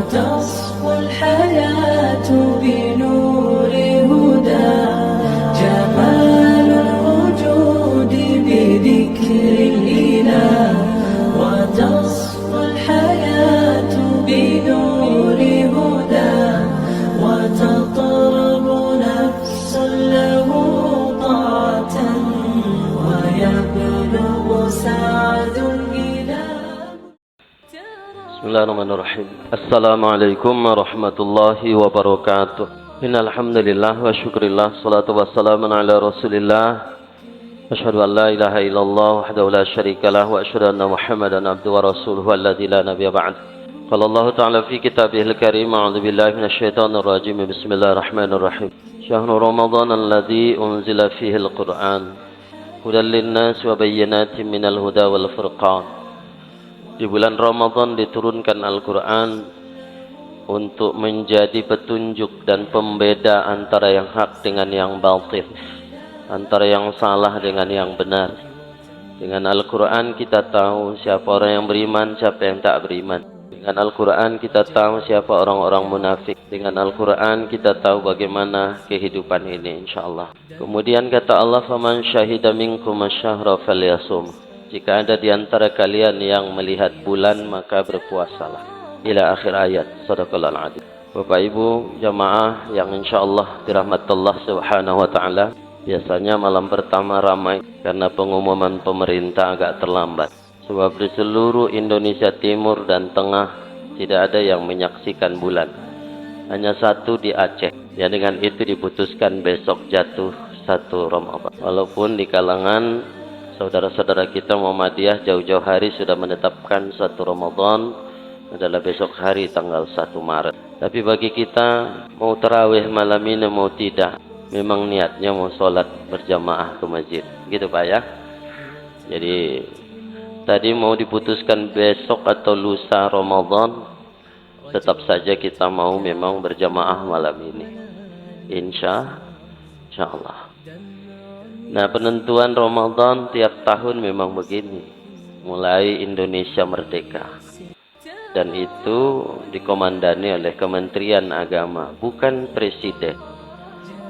وتصفو الحياة بنور هدى جمال الوجود بذكر الإله وتصفو الحياة بنور هدى وتطرب نفس له طاعة ويبلغ سعد إلى Bismillahirrahmanirrahim. Assalamualaikum warahmatullahi wabarakatuh. Innal hamdalillah wa syukrillah salatu wassalamu ala Rasulillah. Asyhadu an la ilaha illallah wahdahu la syarikalah wa asyhadu anna Muhammadan abduhu wa rasuluhu alladzi la nabiyya ba'd. Qala Allah ta'ala fi kitabihil karim a'udzu billahi minasyaitonir rajim. Bismillahirrahmanirrahim. Syahrul Ramadan alladzi unzila fihi al-Qur'an hudan lin-nas wa bayyinatin minal huda wal furqan. Di bulan Ramadan diturunkan Al-Quran untuk menjadi petunjuk dan pembeda antara yang hak dengan yang batil, antara yang salah dengan yang benar. Dengan Al-Quran kita tahu siapa orang yang beriman, siapa yang tak beriman. Dengan Al-Quran kita tahu siapa orang-orang munafik. Dengan Al-Quran kita tahu bagaimana kehidupan ini, insyaAllah. Kemudian kata Allah, "Faman syahida minkum asyahra falyasum." Jika ada di antara kalian yang melihat bulan, maka berpuasalah. Ila akhir ayat. Shadaqallahul adzim. Bapak Ibu jamaah yang insyaallah dirahmati Allah Subhanahu wa taala, biasanya malam pertama ramai karena pengumuman pemerintah agak terlambat. Sebab di seluruh Indonesia Timur dan Tengah tidak ada yang menyaksikan bulan. Hanya satu di Aceh. Ya, dengan itu diputuskan besok jatuh 1 Ramadan. Walaupun di kalangan saudara-saudara kita Muhammadiyah jauh-jauh hari sudah menetapkan 1 Ramadan adalah besok hari tanggal 1 Maret. Tapi bagi kita mau tarawih malam ini mau tidak, memang niatnya mau sholat berjamaah ke masjid. Gitu Pak ya. Jadi tadi mau diputuskan besok atau lusa Ramadan, tetap saja kita mau memang berjamaah malam ini. Insyaallah. Nah, penentuan Ramadan tiap tahun memang begini. Mulai Indonesia merdeka. Dan itu dikomandani oleh Kementerian Agama, bukan presiden.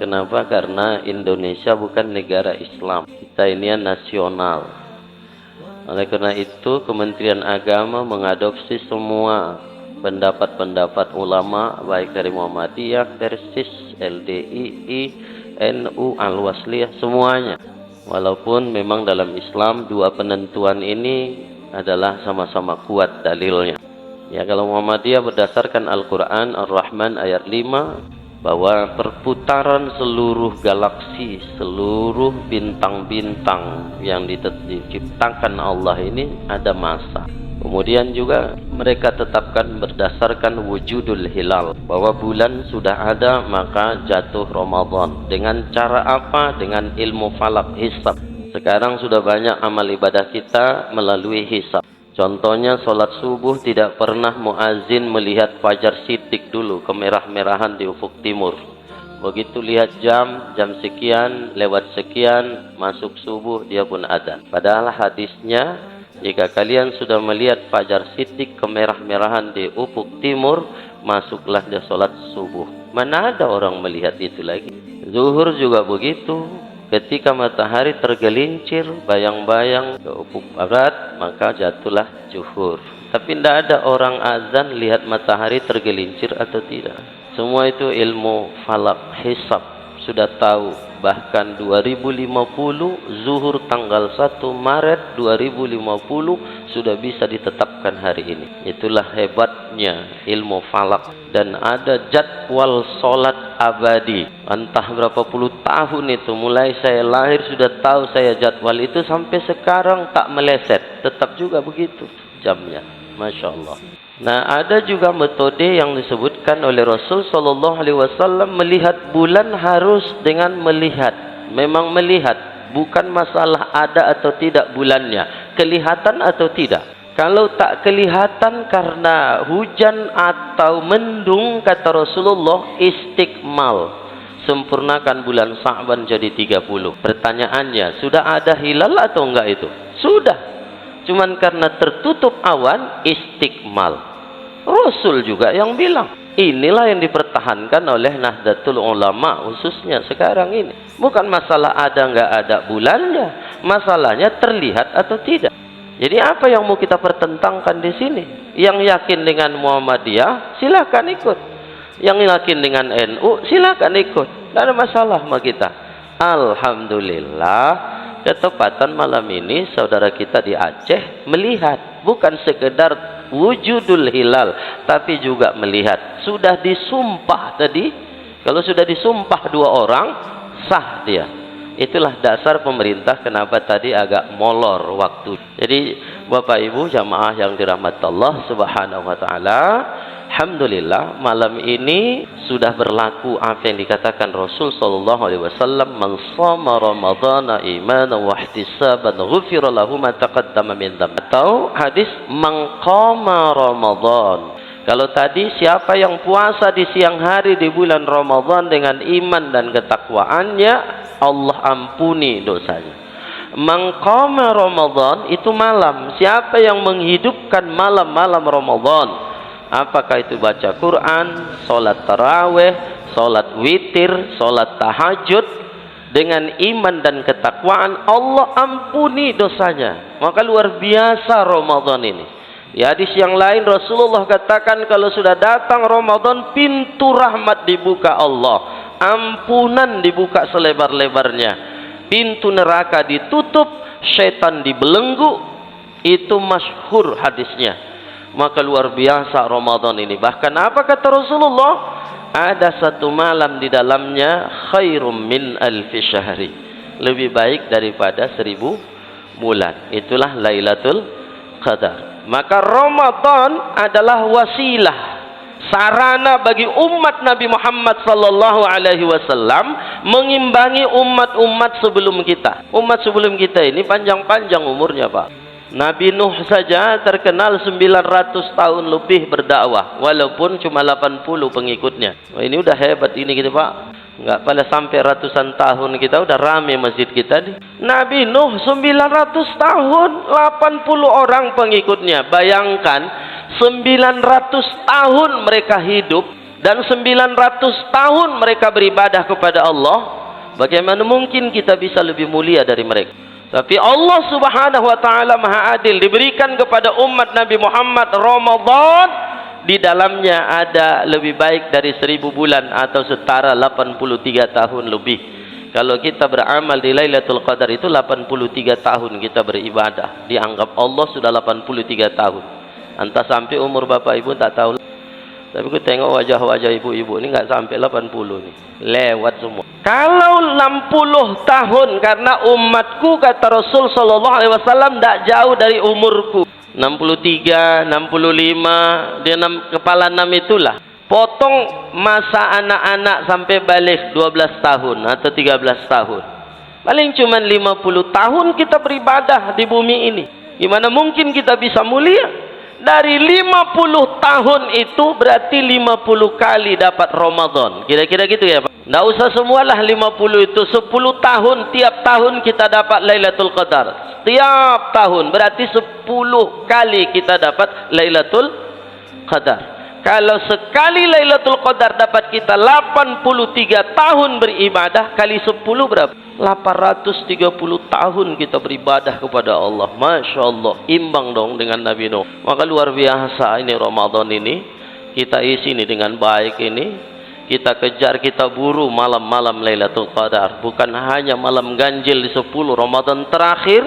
Kenapa? Karena Indonesia bukan negara Islam. Kita ini nasional. Oleh karena itu, Kementerian Agama mengadopsi semua pendapat-pendapat ulama, baik dari Muhammadiyah, Persis, LDII, NU, Al-Wasliyah, semuanya. Walaupun memang dalam Islam dua penentuan ini adalah sama-sama kuat dalilnya. Ya, kalau Muhammadiyah berdasarkan Al-Quran Ar-Rahman ayat 5 bahwa perputaran seluruh galaksi, seluruh bintang-bintang yang diciptakan Allah ini ada masa. Kemudian juga mereka tetapkan berdasarkan wujudul hilal, bahwa bulan sudah ada maka jatuh Ramadan. Dengan cara apa? Dengan ilmu falak, hisab. Sekarang sudah banyak amal ibadah kita melalui hisab. Contohnya sholat subuh tidak pernah muazin melihat fajar sidik dulu, kemerah-merahan di ufuk timur. Begitu lihat jam sekian, lewat sekian, masuk subuh, dia pun adzan. Padahal hadisnya, jika kalian sudah melihat fajar sidik kemerah-merahan di ufuk timur, masuklah dia sholat subuh. Mana ada orang melihat itu lagi. Zuhur juga begitu. Ketika matahari tergelincir, bayang-bayang ke ufuk barat, maka jatuhlah zuhur. Tapi tidak ada orang azan lihat matahari tergelincir atau tidak. Semua itu ilmu falak, hisab. Sudah tahu. Bahkan 2050 zuhur tanggal 1 Maret 2050 sudah bisa ditetapkan hari ini. Itulah hebatnya ilmu falak. Dan ada jadwal sholat abadi. Entah berapa puluh tahun itu, mulai saya lahir sudah tahu saya jadwal itu, sampai sekarang tak meleset. Tetap juga begitu jamnya. Masya Allah. Nah, ada juga metode yang disebutkan oleh Rasul Shallallahu Alaihi Wasallam, melihat bulan harus dengan melihat, memang melihat, bukan masalah ada atau tidak bulannya, kelihatan atau tidak. Kalau tak kelihatan karena hujan atau mendung, kata Rasulullah, istiqmal, sempurnakan bulan Sa'ban jadi 30. Pertanyaannya, sudah ada hilal atau enggak itu? Sudah. Cuman karena tertutup awan, istiqmal. Rasul juga yang bilang. Inilah yang dipertahankan oleh Nahdlatul Ulama khususnya sekarang ini. Bukan masalah ada nggak ada bulannya, masalahnya terlihat atau tidak. Jadi apa yang mau kita pertentangkan di sini? Yang yakin dengan Muhammadiyah silakan ikut. Yang yakin dengan NU silakan ikut. Tidak ada masalah sama kita. Alhamdulillah, ketepatan malam ini saudara kita di Aceh melihat, bukan sekedar wujudul hilal, tapi juga melihat. Sudah disumpah tadi. Kalau sudah disumpah 2 orang, sah dia. Itulah dasar pemerintah kenapa tadi agak molor waktu. Jadi Bapak Ibu jamaah yang dirahmati Allah Subhanahu wa taala, alhamdulillah malam ini sudah berlaku apa yang dikatakan Rasul sallallahu alaihi wasallam, "Man shama ramadhana imanan wa ihtisaban ghufira lahu ma taqaddama min dzambi." Atau hadis man qama ramadhan. Kalau tadi siapa yang puasa di siang hari di bulan Ramadan dengan iman dan ketakwaannya, Allah ampuni dosanya. Man qama Ramadan itu malam. Siapa yang menghidupkan malam-malam Ramadan? Apakah itu baca Quran, salat tarawih, salat witir, salat tahajud, dengan iman dan ketakwaan, Allah ampuni dosanya. Maka luar biasa Ramadan ini. Di hadis yang lain Rasulullah katakan kalau sudah datang Ramadan, pintu rahmat dibuka Allah, ampunan dibuka selebar-lebarnya, pintu neraka ditutup, syaitan dibelenggu. Itu masyhur hadisnya. Maka luar biasa Ramadan ini. Bahkan apa kata Rasulullah? Ada satu malam di dalamnya khairum min alfi syahri, lebih baik daripada 1000 bulan. Itulah Lailatul Qadar. Maka Ramadan adalah wasilah, sarana bagi umat Nabi Muhammad sallallahu alaihi wasallam mengimbangi umat-umat sebelum kita. Umat sebelum kita ini panjang-panjang umurnya, Pak. Nabi Nuh saja terkenal 900 tahun lebih berdakwah, walaupun cuma 80 pengikutnya. Wah, ini udah hebat ini kita, Pak. Enggak pada sampai ratusan tahun kita udah rame masjid kita nih. Nabi Nuh 900 tahun, 80 orang pengikutnya. Bayangkan 900 tahun mereka hidup dan 900 tahun mereka beribadah kepada Allah. Bagaimana mungkin kita bisa lebih mulia dari mereka? Tapi Allah Subhanahu wa taala Maha Adil, diberikan kepada umat Nabi Muhammad Ramadan, di dalamnya ada lebih baik dari 1000 bulan atau setara 83 tahun lebih. Kalau kita beramal di Lailatul Qadar itu 83 tahun kita beribadah, dianggap Allah sudah 83 tahun. Entah sampai umur Bapak Ibu tak tahu. Tapi aku tengok wajah-wajah ibu-ibu ini nggak sampai 80 nih. Lewat semua. Kalau 60 tahun, karena umatku kata Rasul sallallahu alaihi wasallam tidak jauh dari umurku. 63, 65, dia kepala 6 itulah. Potong masa anak-anak sampai balik 12 tahun atau 13 tahun. Paling cuma 50 tahun kita beribadah di bumi ini. Gimana mungkin kita bisa mulia? Dari 50 tahun itu berarti 50 kali dapat Ramadan. Kira-kira gitu ya, Pak? Nggak usah semualah 50 itu. 10 tahun, tiap tahun kita dapat Lailatul Qadar. Tiap tahun berarti 10 kali kita dapat Lailatul Qadar. Kalau sekali Lailatul Qadar dapat kita 83 tahun beribadah, kali 10 berapa? 830 tahun kita beribadah kepada Allah. Masya Allah, imbang dong dengan Nabi Nuh. Maka luar biasa ini Ramadan ini. Kita isi ini dengan baik ini. Kita kejar, kita buru malam-malam Lailatul Qadar. Bukan hanya malam ganjil di 10 Ramadan terakhir,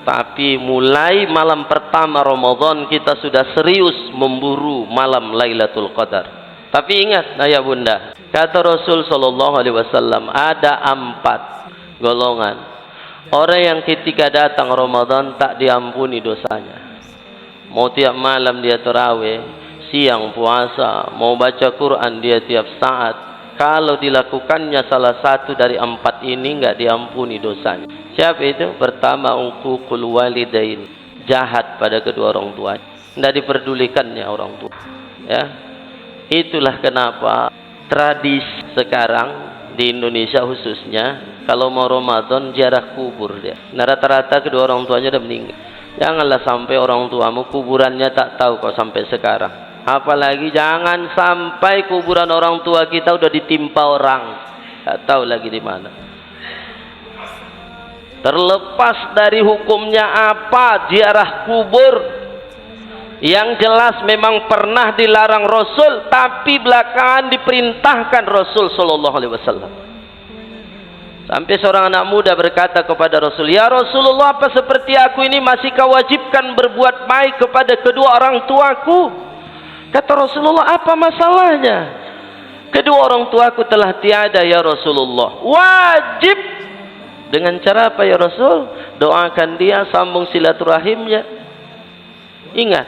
tapi mulai malam pertama Ramadan kita sudah serius memburu malam Lailatul Qadar. Tapi ingat ayah bunda, kata Rasul sallallahu alaihi wasallam, ada 4 golongan orang yang ketika datang Ramadan tak diampuni dosanya. Mau tiap malam dia tarawih, siang puasa, mau baca Quran dia tiap saat. Kalau dilakukannya salah satu dari 4 ini enggak diampuni dosanya. Siapa itu? Pertama, uququl walidain, jahat pada kedua orang tua, enggak diperdulikannya orang tua. Ya. Itulah kenapa tradisi sekarang di Indonesia khususnya, kalau mau Ramadan ziarah kubur dia. Nah, rata-rata kedua orang tuanya udah meninggal. Janganlah sampai orang tuamu kuburannya tak tahu kok sampai sekarang. Apalagi jangan sampai kuburan orang tua kita udah ditimpa orang, nggak tahu lagi di mana. Terlepas dari hukumnya apa ziarah kubur, yang jelas memang pernah dilarang Rasul, tapi belakangan diperintahkan Rasul Sallallahu Alaihi Wasallam. Sampai seorang anak muda berkata kepada Rasul, "Ya Rasulullah, apa seperti aku ini masih kau wajibkan berbuat baik kepada kedua orang tuaku?" Kata Rasulullah, "Apa masalahnya? Kedua orang tuaku telah tiada ya Rasulullah." Wajib. Dengan cara apa ya Rasul? Doakan dia, sambung silaturahimnya. Ingat,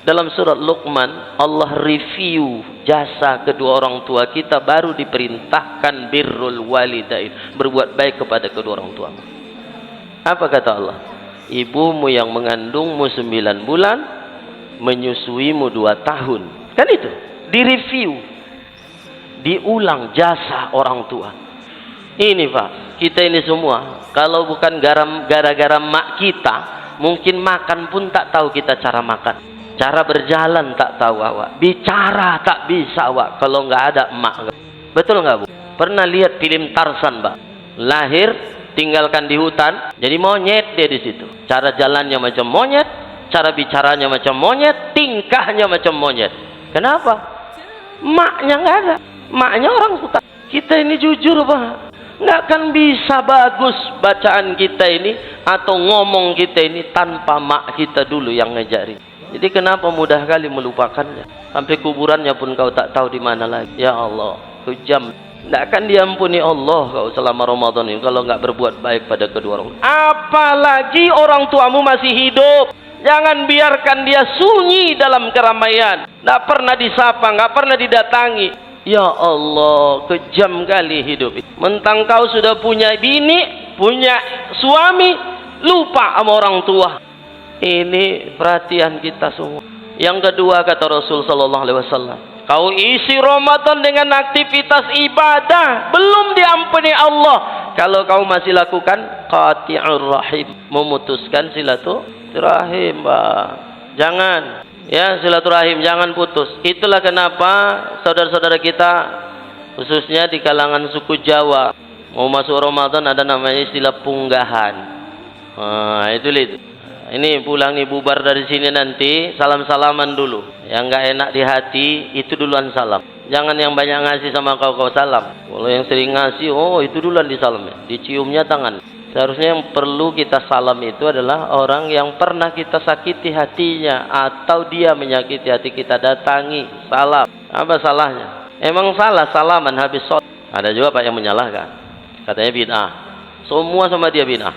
dalam surat Luqman Allah review jasa kedua orang tua kita, baru diperintahkan birrul walidain, berbuat baik kepada kedua orang tua. Apa kata Allah? Ibumu yang mengandungmu 9 bulan, menyusuimu 2 tahun. Kan itu, direview, diulang jasa orang tua. Ini Pak, kita ini semua kalau bukan gara-gara mak kita, mungkin makan pun tak tahu kita cara makan, cara berjalan tak tahu awak, bicara tak bisa awak kalau nggak ada emak. Betul nggak Bu? Pernah lihat film Tarzan Pak? Lahir tinggalkan di hutan, jadi monyet dia di situ. Cara jalannya macam monyet, cara bicaranya macam monyet, tingkahnya macam monyet. Kenapa? Maknya nggak ada, maknya orang hutan. Kita ini jujur Pak, nggak akan bisa bagus bacaan kita ini atau ngomong kita ini tanpa mak kita dulu yang ngajarin. Jadi kenapa mudah kali melupakannya? Sampai kuburannya pun kau tak tahu di mana lagi. Ya Allah, kejam. Tidak akan diampuni Allah kau selama Ramadan ini kalau nggak berbuat baik pada kedua orang. Apalagi orang tuamu masih hidup. Jangan biarkan dia sunyi dalam keramaian. Nggak pernah disapa, nggak pernah didatangi. Ya Allah, kejam kali hidup. Mentang kau sudah punya bini, punya suami, lupa sama orang tua. Ini perhatian kita semua. Yang kedua kata Rasul Sallallahu Alaihi Wasallam, kau isi Ramadan dengan aktivitas ibadah, belum diampuni Allah kalau kau masih lakukan qati'ur rahim, memutuskan silaturahim. Jangan. Ya, silaturahim jangan putus. Itulah kenapa saudara-saudara kita khususnya di kalangan suku Jawa mau masuk Ramadan ada namanya istilah punggahan. Itu. Ini pulang nih bubar dari sini nanti salam-salaman dulu. Yang nggak enak di hati itu duluan salam. Jangan yang banyak ngasih sama kau salam. Kalau yang sering ngasih, oh itu duluan disalamnya, diciumnya tangan. Seharusnya yang perlu kita salam itu adalah orang yang pernah kita sakiti hatinya atau dia menyakiti hati kita, datangi, salam. Apa salahnya? Emang salah salaman habis sholat? Ada juga Pak yang menyalahkan, katanya bid'ah. Semua sama dia bid'ah.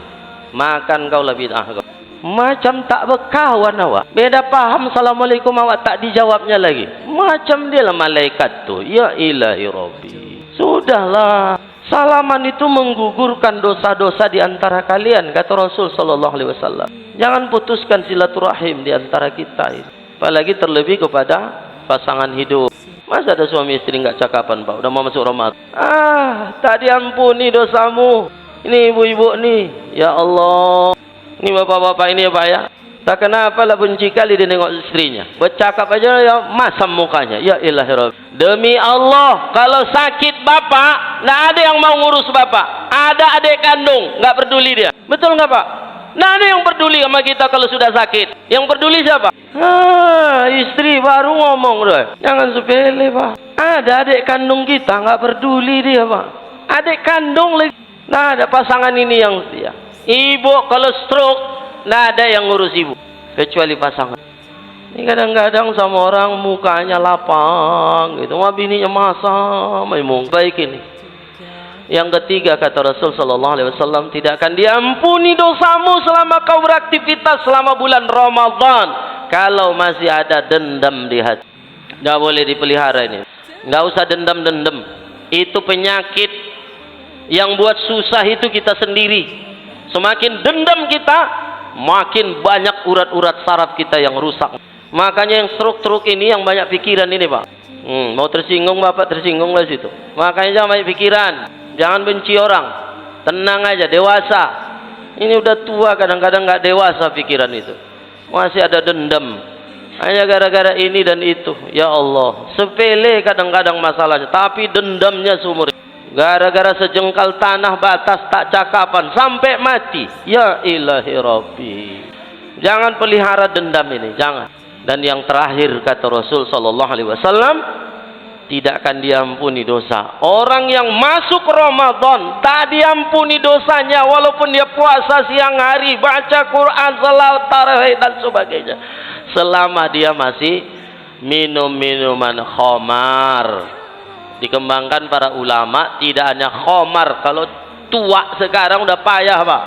Makan kau lah bid'ah. Macam tak berkawan awak. Beda paham assalamualaikum awak tak dijawabnya lagi. Macam dia lah malaikat tu. Ya ilahi Rabbi. Sudahlah. Salaman itu menggugurkan dosa-dosa di antara kalian, kata Rasul Sallallahu Alaihi Wasallam. Jangan putuskan silaturahim di antara kita. Apalagi terlebih kepada pasangan hidup. Masa ada suami istri nggak cakapan Pak? Udah mau masuk Ramadan. Tak diampuni dosamu. Ini ibu-ibu nih. Ya Allah. Ini bapak-bapak ini ya Pak ya. Tak kenapa lah benci kali dia nengok istrinya. Bercakap aja ya masam mukanya. Ya ilahi Rabbi. Demi Allah, kalau sakit bapak, nggak ada yang mau ngurus bapak. Ada adik kandung, nggak peduli dia. Betul nggak Pak? Nggak ada yang peduli sama kita kalau sudah sakit. Yang peduli siapa? Istri baru ngomong doh. Jangan sepele Pak. Ada adik kandung kita, nggak peduli dia Pak. Adik kandung lagi. Nah ada pasangan ini yang setia. Ibu kalau stroke, nggak ada yang ngurus ibu kecuali pasangan. Ini kadang-kadang sama orang mukanya lapang gitu, wah bininya masam, baik ini. Yang ketiga kata Rasul Sallallahu Alaihi Wasallam, tidak akan diampuni dosamu selama kau beraktivitas selama bulan Ramadan kalau masih ada dendam di hati. Nggak boleh dipelihara ini. Nggak usah dendam-dendam. Itu penyakit yang buat susah itu kita sendiri. Semakin dendam kita, makin banyak urat-urat saraf kita yang rusak. Makanya yang stroke ini yang banyak pikiran ini Pak. Mau tersinggung Bapak, tersinggung lah situ. Makanya jangan banyak pikiran, jangan benci orang, tenang aja, dewasa. Ini udah tua kadang-kadang nggak dewasa pikiran itu, masih ada dendam. Hanya gara-gara ini dan itu. Ya Allah, sepele kadang-kadang masalahnya, tapi dendamnya seumur. Gara-gara sejengkal tanah batas tak cakapan sampai mati. Ya ilahi Rabbi. Jangan pelihara dendam ini, jangan. Dan yang terakhir kata Rasul sallallahu alaihi wasallam, tidak akan diampuni dosa orang yang masuk Ramadan tak diampuni dosanya walaupun dia puasa siang hari, baca Quran, salat tarawih dan sebagainya, selama dia masih minum minuman khamar. Dikembangkan para ulama, tidak hanya khamar, kalau tua sekarang udah payah Pak,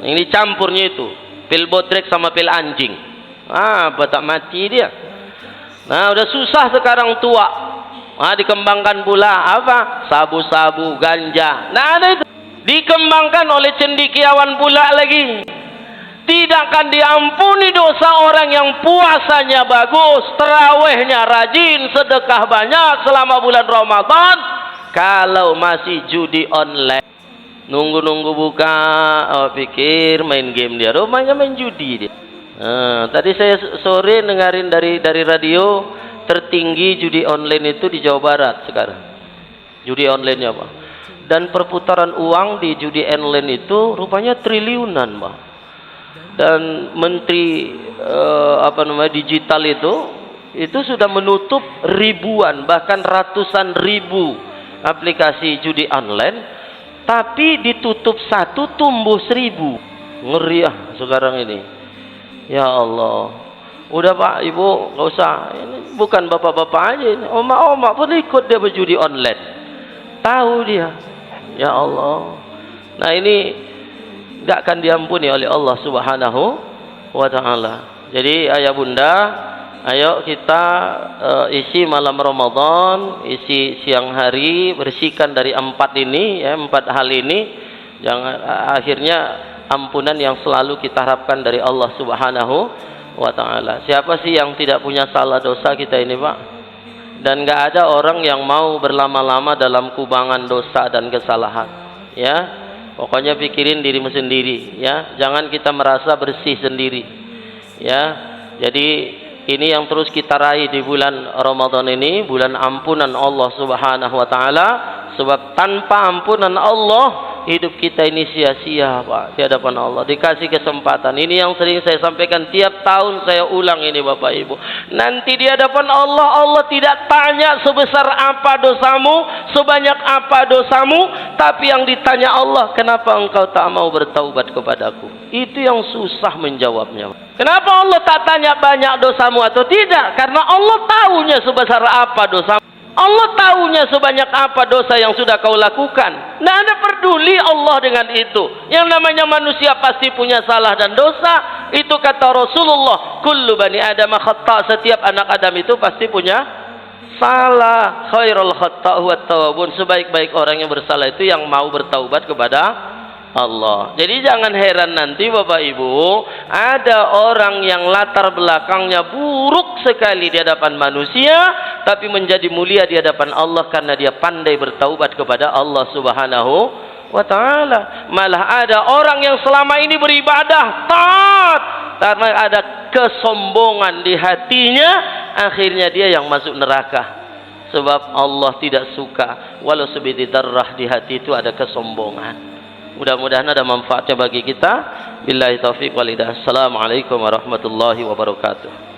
ini campurnya itu pil botrek sama pil anjing, apa tak mati dia. Nah udah susah sekarang tua. Dikembangkan pula apa? Sabu-sabu, ganja. Nah ada itu. Dikembangkan oleh cendekiawan pula lagi. Tidak akan diampuni dosa orang yang puasanya bagus, terawihnya rajin, sedekah banyak selama bulan Ramadan, kalau masih judi online. Nunggu-nunggu buka, pikir main game dia, rumahnya main judi dia. Tadi saya sore dengarin dari radio, tertinggi judi online itu di Jawa Barat sekarang. Judi online-nya Pak. Dan perputaran uang di judi online itu rupanya triliunan Pak. Dan menteri digital itu sudah menutup ribuan bahkan ratusan ribu aplikasi judi online, tapi ditutup satu tumbuh 1000. Ngeri ya sekarang ini. Ya Allah. Udah Pak, Ibu, nggak usah. Ini bukan bapak-bapak aja, ini omak-omak pun ikut dia berjudi online. Tahu dia. Ya Allah. Nah ini nggak akan diampuni oleh Allah Subhanahu wa Ta'ala. Jadi ayah bunda, ayo kita isi malam Ramadan, isi siang hari, bersihkan dari 4 ini, ya 4 hal ini. Jangan akhirnya ampunan yang selalu kita harapkan dari Allah Subhanahu wa Ta'ala. Siapa sih yang tidak punya salah dosa kita ini Pak? Dan nggak ada orang yang mau berlama-lama dalam kubangan dosa dan kesalahan. Ya, pokoknya pikirin dirimu sendiri. Ya, jangan kita merasa bersih sendiri. Ya, jadi ini yang terus kita raih di bulan Ramadan ini, bulan ampunan Allah Subhanahu wa Ta'ala. Sebab tanpa ampunan Allah, hidup kita ini sia-sia Pak di hadapan Allah. Dikasih kesempatan. Ini yang sering saya sampaikan tiap tahun, saya ulang ini Bapak Ibu. Nanti di hadapan Allah, Allah tidak tanya sebesar apa dosamu, sebanyak apa dosamu, tapi yang ditanya Allah, kenapa engkau tak mau bertaubat kepadaku? Itu yang susah menjawabnya. Kenapa Allah tak tanya banyak dosamu atau tidak? Karena Allah tahunya sebesar apa dosamu. Allah tahunya sebanyak apa dosa yang sudah kau lakukan. Tidak ada peduli Allah dengan itu. Yang namanya manusia pasti punya salah dan dosa. Itu kata Rasulullah, kullu bani Adam khata', setiap anak Adam itu pasti punya salah. Khairul khata' huwa tawabun, sebaik-baik orang yang bersalah itu yang mau bertaubat kepada Allah. Jadi jangan heran nanti Bapak Ibu, ada orang yang latar belakangnya buruk sekali di hadapan manusia, tapi menjadi mulia di hadapan Allah karena dia pandai bertaubat kepada Allah Subhanahu wa Ta'ala. Malah ada orang yang selama ini beribadah taat, karena ada kesombongan di hatinya, akhirnya dia yang masuk neraka. Sebab Allah tidak suka walau sebiji darah di hati itu ada kesombongan. Mudah-mudahan ada manfaatnya bagi kita. Billahi taufiq wal hidayah. Assalamualaikum warahmatullahi wabarakatuh.